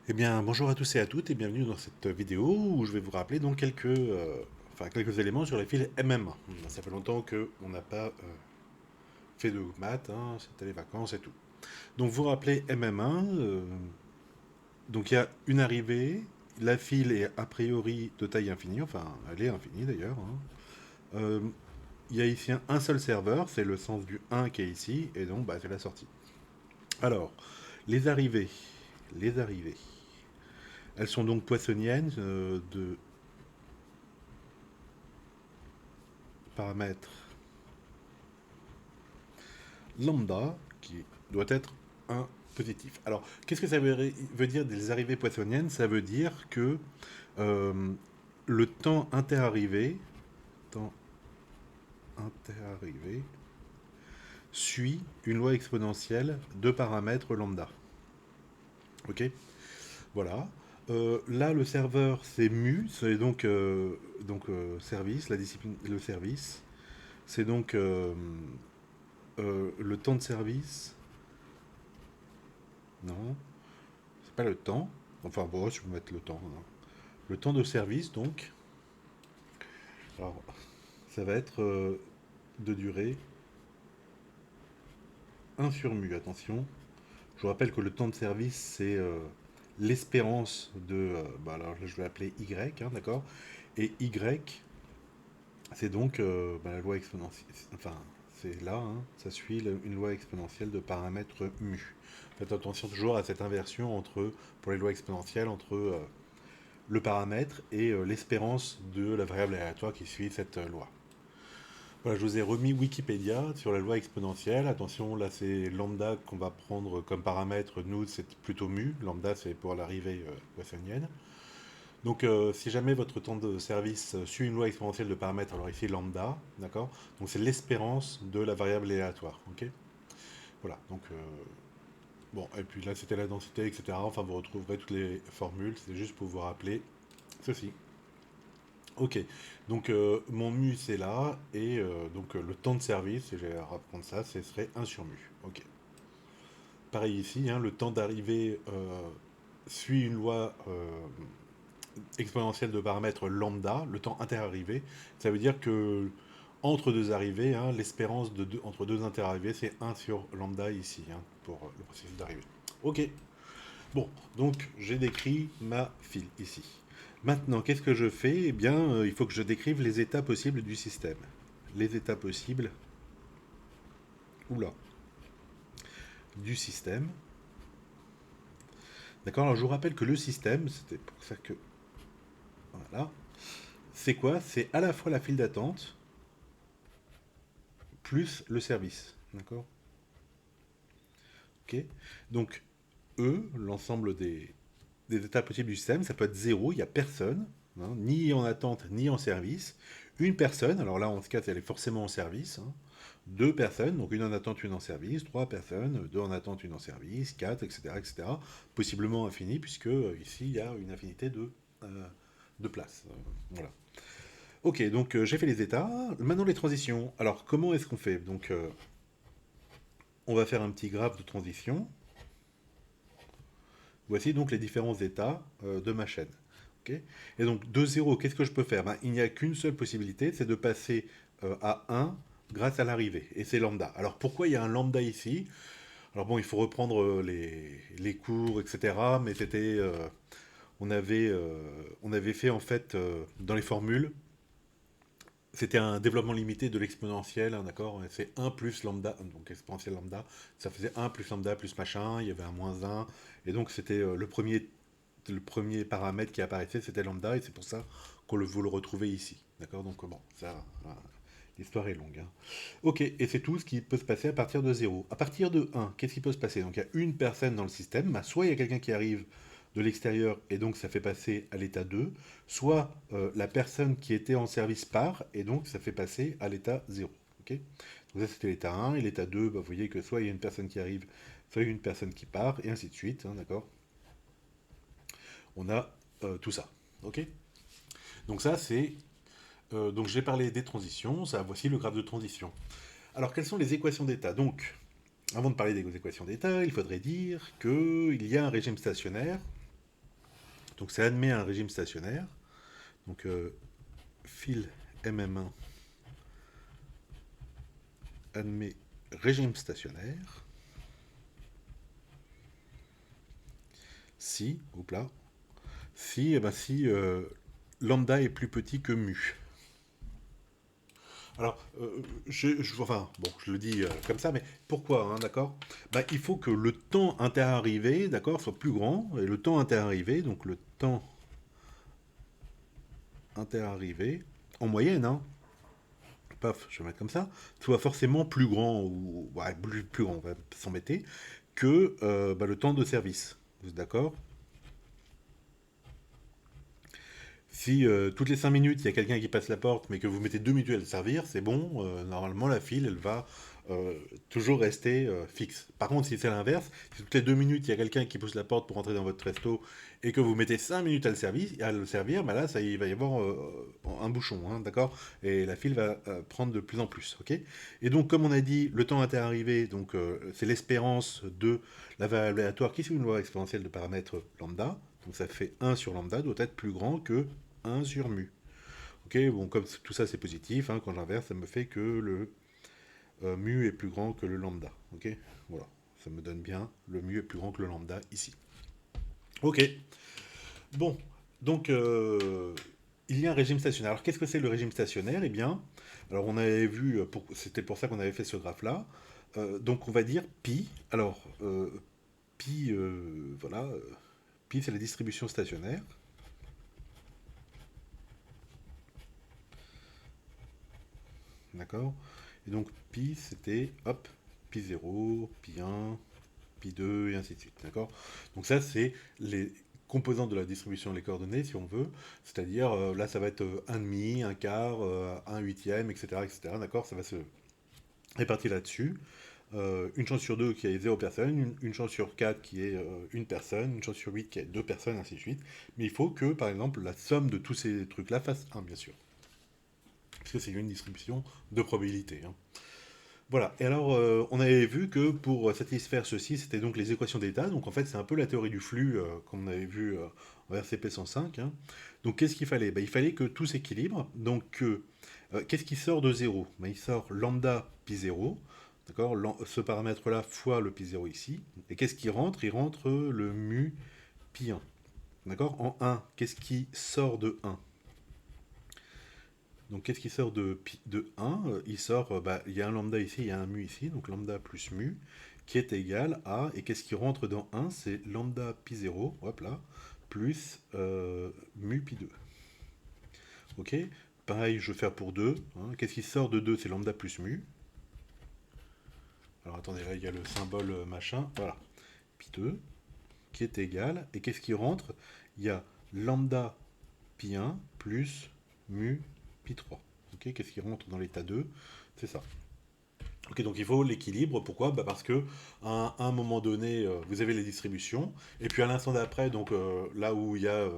Eh bien, bonjour à tous et à toutes et bienvenue dans cette vidéo où je vais vous rappeler donc quelques éléments sur les fils MM. Ça fait longtemps qu'on n'a pas fait de maths, hein, c'était les vacances et tout. Donc vous rappelez MM1, donc il y a une arrivée, la file est a priori de taille infinie, enfin elle est infinie d'ailleurs, hein. Euh, il y a ici un seul serveur, c'est le sens du 1 qui est ici, et donc bah, c'est la sortie. Alors, les arrivées, les arrivées. Elles sont donc poissoniennes de paramètres lambda qui doit être un positif. Alors, qu'est-ce que ça veut dire des arrivées poissoniennes? Ça veut dire que euh, le temps interarrivée suit une loi exponentielle de paramètres lambda. Ok. Voilà. Là, le serveur, c'est mu, c'est donc service, la discipline, le service. C'est donc le temps de service. Non, c'est pas le temps. Enfin, bon, je vais mettre le temps, hein. Le temps de service, donc, alors, ça va être de durée 1 sur mu. Attention, je vous rappelle que le temps de service, c'est l'espérance de. Bah, alors, je vais appeler Y, hein, d'accord. Et Y, c'est donc bah, la loi exponentielle. Enfin, c'est là, hein, ça suit une loi exponentielle de paramètres mu. Faites attention toujours à cette inversion pour les lois exponentielles, entre le paramètre et l'espérance de la variable aléatoire qui suit cette loi. Voilà, je vous ai remis Wikipédia sur la loi exponentielle. Attention, là c'est lambda qu'on va prendre comme paramètre. Nous, c'est plutôt mu. Lambda, c'est pour l'arrivée poissonienne. Donc, si jamais votre temps de service suit une loi exponentielle de paramètres, alors ici lambda, d'accord. Donc, c'est l'espérance de la variable aléatoire, ok. Voilà. Donc, bon, et puis là, c'était la densité, etc. Enfin, vous retrouverez toutes les formules. C'est juste pour vous rappeler ceci. Ok, donc mon mu c'est là, et donc le temps de service, si j'ai à reprendre ça, ce serait 1 sur mu. Ok. Pareil ici, hein, le temps d'arrivée suit une loi exponentielle de paramètres lambda, le temps interarrivée. Ça veut dire que entre deux arrivées, hein, l'espérance entre deux interarrivées, c'est 1 sur lambda ici, hein, pour le processus d'arrivée. Ok, bon, donc j'ai décrit ma file ici. Maintenant, qu'est-ce que je fais? Eh bien, il faut que je décrive les états possibles du système. Les états possibles, oula, du système. D'accord. Alors je vous rappelle que le système, c'était pour ça que, voilà, c'est quoi? C'est à la fois la file d'attente plus le service. D'accord. Ok. Donc, l'ensemble des états possibles du système, ça peut être zéro, il n'y a personne, hein, ni en attente, ni en service. Une personne, alors là, en ce cas, elle est forcément en service, hein. Deux personnes, donc une en attente, une en service. Trois personnes, deux en attente, une en service. Quatre, etc., etc. Possiblement infini, puisque ici, il y a une infinité de places. Voilà. Ok, donc j'ai fait les états. Maintenant, les transitions. Alors, comment est-ce qu'on fait? Donc, on va faire un petit graphe de transition. Voici donc les différents états de ma chaîne. Ok. Et donc de 0, qu'est-ce que je peux faire? Ben, il n'y a qu'une seule possibilité, c'est de passer à 1 grâce à l'arrivée. Et c'est lambda. Alors pourquoi il y a un lambda ici? Alors bon, il faut reprendre les cours, etc. Mais on avait fait en fait dans les formules, c'était un développement limité de l'exponentielle, hein, d'accord? C'est un plus lambda, donc exponentielle lambda, ça faisait un plus lambda plus machin, il y avait un moins un, et donc c'était le premier paramètre qui apparaissait, c'était lambda, et c'est pour ça vous le retrouvez ici, d'accord? Donc bon, ça, voilà, l'histoire est longue, hein. Ok, et c'est tout ce qui peut se passer à partir de 0. À partir de 1, qu'est-ce qui peut se passer? Donc il y a une personne dans le système, bah, soit il y a quelqu'un qui arrive de l'extérieur et donc ça fait passer à l'état 2, soit la personne qui était en service part et donc ça fait passer à l'état 0. Ok. Donc ça c'était l'état 1 et l'état 2, bah, vous voyez que soit il y a une personne qui arrive, soit il y a une personne qui part et ainsi de suite, hein, d'accord. On a tout ça. Ok. Donc ça c'est donc j'ai parlé des transitions, ça voici le graphe de transition. Alors quelles sont les équations d'état? Donc avant de parler des équations d'état, il faudrait dire qu'il y a un régime stationnaire Donc ça admet un régime stationnaire. Donc fil MM1 admet régime stationnaire si, si, si lambda est plus petit que mu. Alors, enfin, bon, je le dis comme ça, mais pourquoi, hein, d'accord? Bah, il faut que le temps interarrivée, d'accord, soit plus grand, et le temps interarrivée, donc le temps interarrivée, en moyenne, hein, paf, je vais mettre comme ça, soit forcément plus grand, ou ouais, plus grand, on va s'embêter, que bah, le temps de service. Vous êtes d'accord? Si toutes les 5 minutes, il y a quelqu'un qui passe la porte, mais que vous mettez 2 minutes à le servir, c'est bon. Normalement, la file, elle va toujours rester fixe. Par contre, si c'est l'inverse, si toutes les 2 minutes, il y a quelqu'un qui pousse la porte pour entrer dans votre resto et que vous mettez 5 minutes à le servir, bah là, ça, il va y avoir un bouchon, hein, d'accord? Et la file va prendre de plus en plus, ok? Et donc, comme on a dit, le temps interarrivé, donc c'est l'espérance de la variable aléatoire qui est une loi exponentielle de paramètres lambda. Donc ça fait 1 sur lambda doit être plus grand que 1 sur mu. Ok, bon, comme tout ça c'est positif, hein, quand j'inverse, ça me fait que le mu est plus grand que le lambda. Ok, voilà, ça me donne bien le mu est plus grand que le lambda ici. Ok, bon, donc il y a un régime stationnaire. Alors qu'est-ce que c'est le régime stationnaire? Eh bien, alors on avait vu, c'était pour ça qu'on avait fait ce graphe-là. Donc on va dire pi. Alors pi, voilà, pi c'est la distribution stationnaire. D'accord? Et donc pi, c'était, hop, pi 0, pi 1, pi 2, et ainsi de suite. D'accord? Donc ça, c'est les composantes de la distribution des coordonnées, si on veut. C'est-à-dire, là, ça va être un demi, un quart, un huitième, etc. etc. D'accord? Ça va se répartir là-dessus. Une chance sur 2 qui est 0 personne, une chance sur 4 qui est une personne, une chance sur 8 qui est 2 personnes, ainsi de suite. Mais il faut que, par exemple, la somme de tous ces trucs-là fasse 1, bien sûr. Parce que c'est une distribution de probabilité, hein. Voilà, et alors on avait vu que pour satisfaire ceci, c'était donc les équations d'état, donc en fait c'est un peu la théorie du flux comme on avait vu en RCP 105, hein. Donc qu'est-ce qu'il fallait? Il fallait que tout s'équilibre, donc qu'est-ce qui sort de 0? Il sort lambda pi 0, d'accord, ce paramètre-là fois le pi 0 ici, et qu'est-ce qui rentre? Il rentre le mu pi 1, d'accord, en 1, qu'est-ce qui sort de 1? Donc qu'est-ce qui sort de 1? Il sort, il y a un lambda ici, il y a un mu ici, donc lambda plus mu, qui est égal à, et qu'est-ce qui rentre dans 1? C'est lambda pi 0, hop là, plus mu pi 2. Ok? Pareil, je vais faire pour 2. Hein. Qu'est-ce qui sort de 2? C'est lambda plus mu. Alors attendez, là il y a le symbole machin, voilà, pi 2, qui est égal, et qu'est-ce qui rentre? Il y a lambda pi 1 plus mu pi 3. Ok, qu'est-ce qui rentre dans l'état 2? C'est ça. Ok, donc il faut l'équilibre. Pourquoi? Parce que à un moment donné, vous avez les distributions, et puis à l'instant d'après, donc là où il y a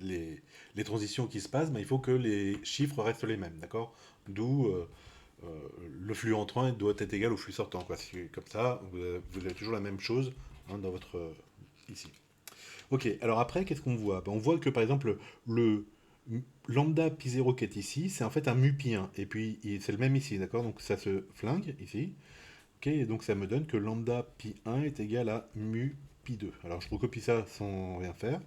les transitions qui se passent, il faut que les chiffres restent les mêmes, d'accord? D'où euh, le flux entrant doit être égal au flux sortant, quoi. Comme ça, vous avez toujours la même chose hein, dans votre ici. Ok, alors après, qu'est-ce qu'on voit? On voit que par exemple, le lambda pi 0 qui est ici, c'est en fait un mu pi 1. Et puis, c'est le même ici, d'accord? Donc ça se flingue ici. Ok, et donc ça me donne que lambda pi 1 est égal à mu pi 2. Alors je recopie ça sans rien faire.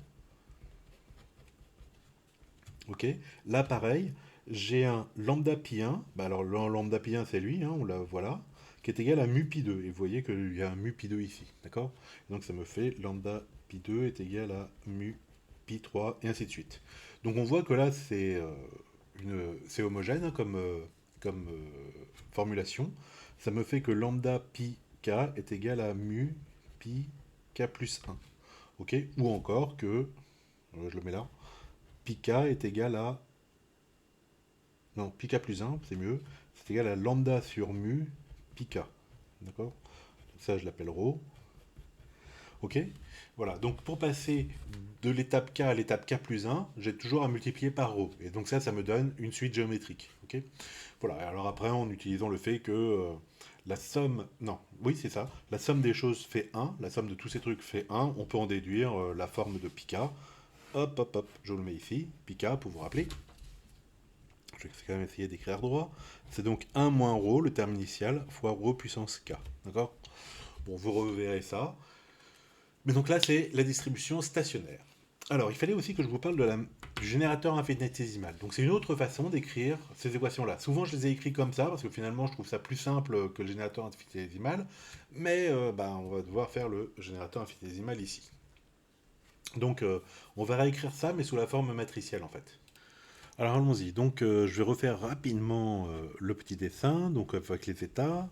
Ok, là pareil, j'ai un lambda pi 1. Alors le lambda pi 1 c'est lui, hein, on la voilà, qui est égal à mu pi 2. Et vous voyez qu'il y a un mu pi 2 ici, d'accord? Donc ça me fait lambda pi 2 est égal à mu pi 3 et ainsi de suite. Donc on voit que là c'est homogène hein, comme formulation. Ça me fait que lambda pi k est égal à mu pi k plus 1. Ok, ou encore que, je le mets là, pi k est égal à, non, pi k plus 1, c'est mieux, c'est égal à lambda sur mu pi k. D'accord? Ça, je l'appelle rho. Ok? Voilà, donc pour passer de l'étape K à l'étape K plus 1, j'ai toujours à multiplier par rho. Et donc ça me donne une suite géométrique. Ok? Voilà, alors après, en utilisant le fait que la somme, non, oui c'est ça, la somme des choses fait 1, la somme de tous ces trucs fait 1, on peut en déduire la forme de pi k, hop, hop, hop, je le mets ici, pi k pour vous rappeler. Je vais quand même essayer d'écrire droit. C'est donc 1 moins ρ, le terme initial, fois ρ puissance k. D'accord? Bon, vous reverrez ça. Mais donc là, c'est la distribution stationnaire. Alors, il fallait aussi que je vous parle du générateur infinitésimal. Donc, c'est une autre façon d'écrire ces équations-là. Souvent, je les ai écrites comme ça, parce que finalement, je trouve ça plus simple que le générateur infinitésimal. Mais on va devoir faire le générateur infinitésimal ici. Donc, on va réécrire ça, mais sous la forme matricielle, en fait. Alors, allons-y. Donc, je vais refaire rapidement le petit dessin, donc avec les états,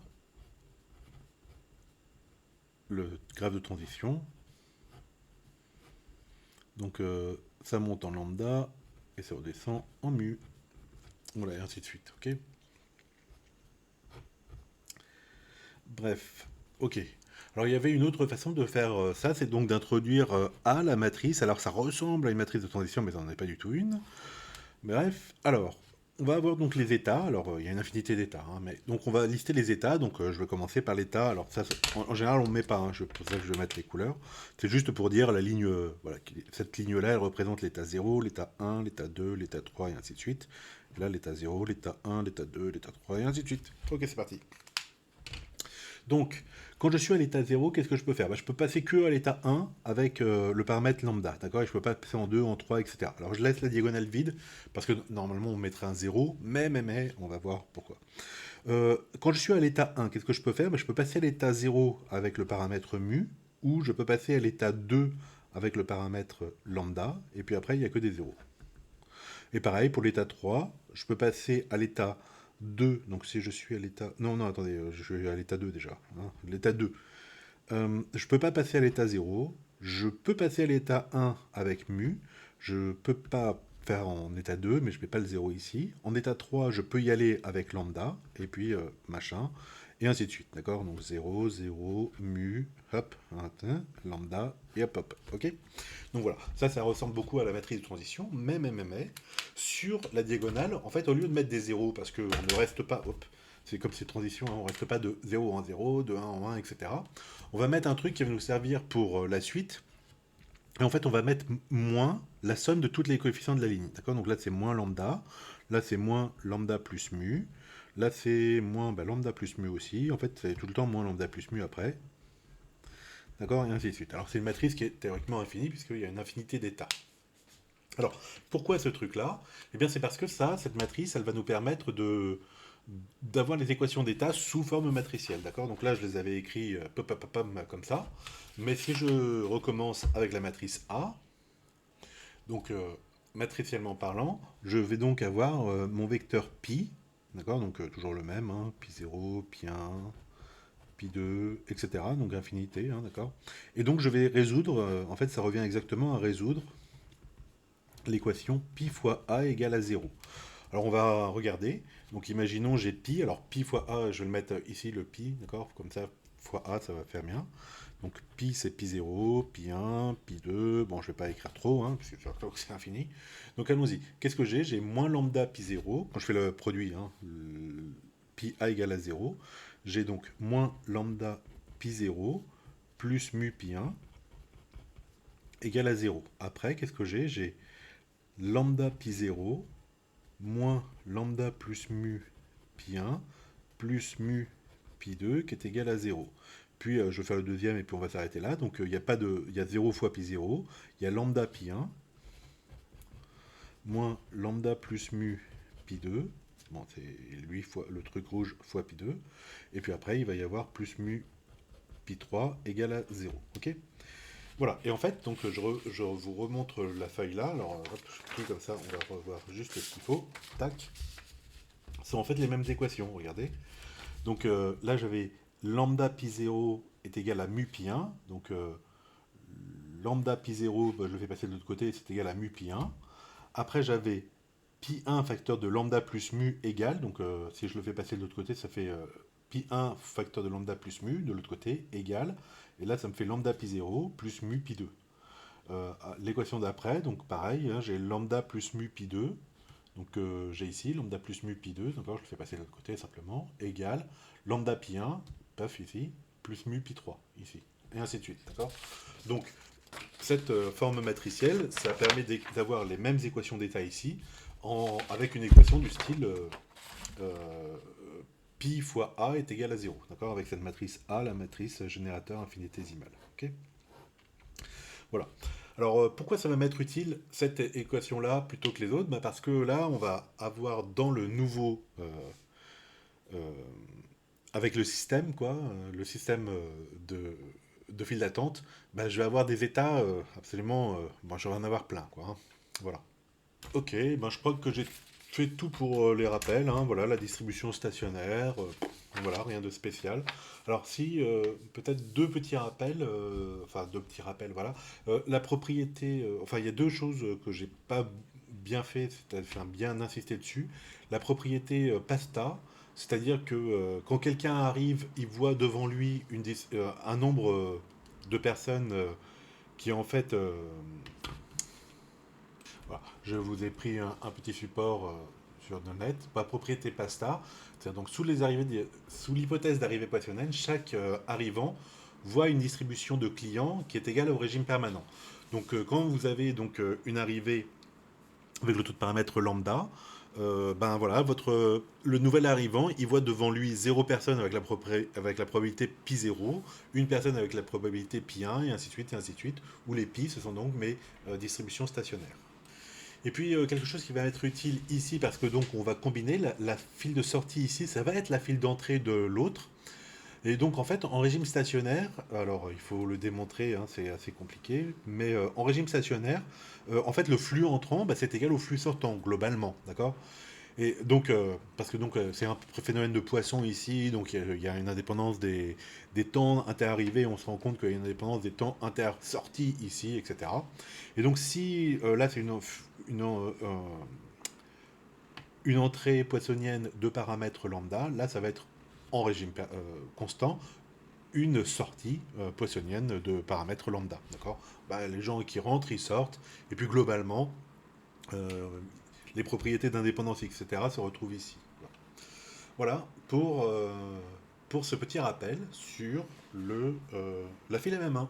le graphe de transition. Donc, ça monte en lambda, et ça redescend en mu. Voilà, et ainsi de suite, ok? Bref, ok. Alors il y avait une autre façon de faire ça, c'est donc d'introduire A, la matrice. Alors ça ressemble à une matrice de transition, mais ça n'en est pas du tout une. Bref, alors, on va avoir donc les états. Alors il y a une infinité d'états, hein, mais donc on va lister les états. Donc je vais commencer par l'état. Alors ça, en général, on ne met pas, hein, c'est pour ça que je vais mettre les couleurs. C'est juste pour dire la ligne, voilà, cette ligne-là, elle représente l'état 0, l'état 1, l'état 2, l'état 3, et ainsi de suite. Et là, l'état 0, l'état 1, l'état 2, l'état 3, et ainsi de suite. Ok, c'est parti. Donc, quand je suis à l'état 0, qu'est-ce que je peux faire? Je peux passer que à l'état 1 avec le paramètre lambda, d'accord? Et je peux pas passer en 2, en 3, etc. Alors je laisse la diagonale vide, parce que normalement on mettrait un 0, mais, on va voir pourquoi. Quand je suis à l'état 1, qu'est-ce que je peux faire? Je peux passer à l'état 0 avec le paramètre mu, ou je peux passer à l'état 2 avec le paramètre lambda, et puis après il n'y a que des zéros. Et pareil, pour l'état 3, je peux passer à l'état 2. Donc si je suis à l'état... Non, non, attendez, je suis à l'état 2 déjà. Hein, l'état 2. Je peux pas passer à l'état 0. Je peux passer à l'état 1 avec mu. Je peux pas faire en état 2, mais je mets pas le 0 ici. En état 3, je peux y aller avec lambda, et puis machin, et ainsi de suite. D'accord? Donc 0, 0, mu, hop, lambda, et hop, hop. Ok? Donc voilà, ça ressemble beaucoup à la matrice de transition, mais, sur la diagonale, en fait, au lieu de mettre des zéros, parce qu'on ne reste pas, hop, c'est comme ces transitions, hein, on ne reste pas de 0 en 0, de 1 en 1, etc. On va mettre un truc qui va nous servir pour la suite, et en fait, on va mettre moins la somme de toutes les coefficients de la ligne. D'accord? Donc là, c'est moins lambda, là, c'est moins lambda plus mu, là, c'est moins lambda plus mu aussi, en fait, c'est tout le temps moins lambda plus mu après, d'accord? Et ainsi de suite. Alors, c'est une matrice qui est théoriquement infinie, puisqu'il y a une infinité d'états. Alors, pourquoi ce truc-là? Eh bien, c'est parce que cette matrice, elle va nous permettre d'avoir les équations d'état sous forme matricielle, d'accord? Donc là, je les avais écrits comme ça. Mais si je recommence avec la matrice A, donc matriciellement parlant, je vais donc avoir mon vecteur pi, d'accord? Donc toujours le même, hein, pi 0, pi 1, pi 2, etc. Donc infinité, hein, d'accord? Et donc je vais résoudre, en fait, ça revient exactement à résoudre l'équation pi fois a égale à 0. Alors on va regarder. Donc imaginons j'ai pi. Alors pi fois a, je vais le mettre ici, le pi, d'accord? Comme ça, fois a, ça va faire bien. Donc pi c'est pi 0, pi 1, pi 2. Bon, je vais pas écrire trop, hein, parce que c'est infini. Donc allons-y. Qu'est-ce que j'ai? J'ai moins lambda pi 0. Quand je fais le produit, hein, pi a égale à 0. J'ai donc moins lambda pi 0 plus mu pi 1 égale à 0. Après, qu'est-ce que j'ai? J'ai lambda pi 0 moins lambda plus mu pi 1 plus mu pi 2 qui est égal à 0. Puis je vais faire le deuxième et puis on va s'arrêter là. Donc il y a 0 fois pi 0, il y a lambda pi 1 moins lambda plus mu pi 2. Bon, c'est lui fois le truc rouge fois pi 2. Et puis après, il va y avoir plus mu pi 3 égale à 0. Ok? Voilà, et en fait, donc je vous remontre la feuille là. Alors, hop, tout comme ça, on va revoir juste ce qu'il faut. Tac. C'est en fait les mêmes équations, regardez. Donc là, j'avais lambda pi 0 est égal à mu pi 1. Donc lambda pi 0, je le fais passer de l'autre côté, c'est égal à mu pi 1. Après, j'avais pi 1 facteur de lambda plus mu égale. Donc si je le fais passer de l'autre côté, ça fait pi 1 facteur de lambda plus mu, de l'autre côté, égale. Et là, ça me fait lambda pi 0 plus mu pi 2. L'équation d'après, donc pareil, hein, j'ai lambda plus mu pi 2. Donc j'ai ici lambda plus mu pi 2, d'accord, je le fais passer de l'autre côté simplement, égale lambda pi 1, paf ici, plus mu pi 3, ici, et ainsi de suite, d'accord? Donc cette forme matricielle, ça permet d'avoir les mêmes équations d'état ici, avec une équation du style euh, pi fois a est égal à 0. D'accord? Avec cette matrice A, la matrice générateur infinitésimal. Ok? Voilà. Alors, pourquoi ça va m'être utile, cette équation-là, plutôt que les autres? Bah, parce que là, on va avoir dans le nouveau euh, avec le système, quoi, le système de file d'attente, bah, je vais avoir des états absolument. Bon, je vais en avoir plein, quoi, hein. Voilà. Ok, ben je crois que j'ai fait tout pour les rappels, hein, voilà, la distribution stationnaire, voilà, rien de spécial. Alors si, peut-être deux petits rappels, enfin deux petits rappels, voilà. La propriété, enfin il y a deux choses que j'ai pas bien fait, c'est-à-dire bien insisté dessus. La propriété pasta, c'est-à-dire que quand quelqu'un arrive, il voit devant lui un nombre de personnes qui en fait voilà. Je vous ai pris un petit support sur le net. Ma propriété pasta, c'est-à-dire donc sous l'hypothèse d'arrivée poissonnienne, chaque arrivant voit une distribution de clients qui est égale au régime permanent. Donc quand vous avez donc une arrivée avec le taux de paramètre lambda, ben voilà, le nouvel arrivant, il voit devant lui 0 personne avec la probabilité pi 0, une personne avec la probabilité pi 1, et ainsi de suite, et ainsi de suite, où les pi, ce sont donc mes distributions stationnaires. Et puis quelque chose qui va être utile ici, parce que donc on va combiner la file de sortie ici, ça va être la file d'entrée de l'autre. Et donc en fait en régime stationnaire, alors il faut le démontrer, hein, c'est assez compliqué, mais en régime stationnaire, en fait le flux entrant, bah, c'est égal au flux sortant globalement, d'accord? Et donc, parce que donc c'est un phénomène de Poisson ici, donc il y a une indépendance des temps interarrivés, on se rend compte qu'il y a une indépendance des temps intersortis ici, etc. Et donc si là c'est une, euh, une entrée poissonienne de paramètres lambda, là ça va être en régime constant une sortie poissonienne de paramètres lambda, d'accord? Bah, les gens qui rentrent, ils sortent, et puis globalement, euh, les propriétés d'indépendance, etc., se retrouvent ici. Voilà pour ce petit rappel sur la file MM1.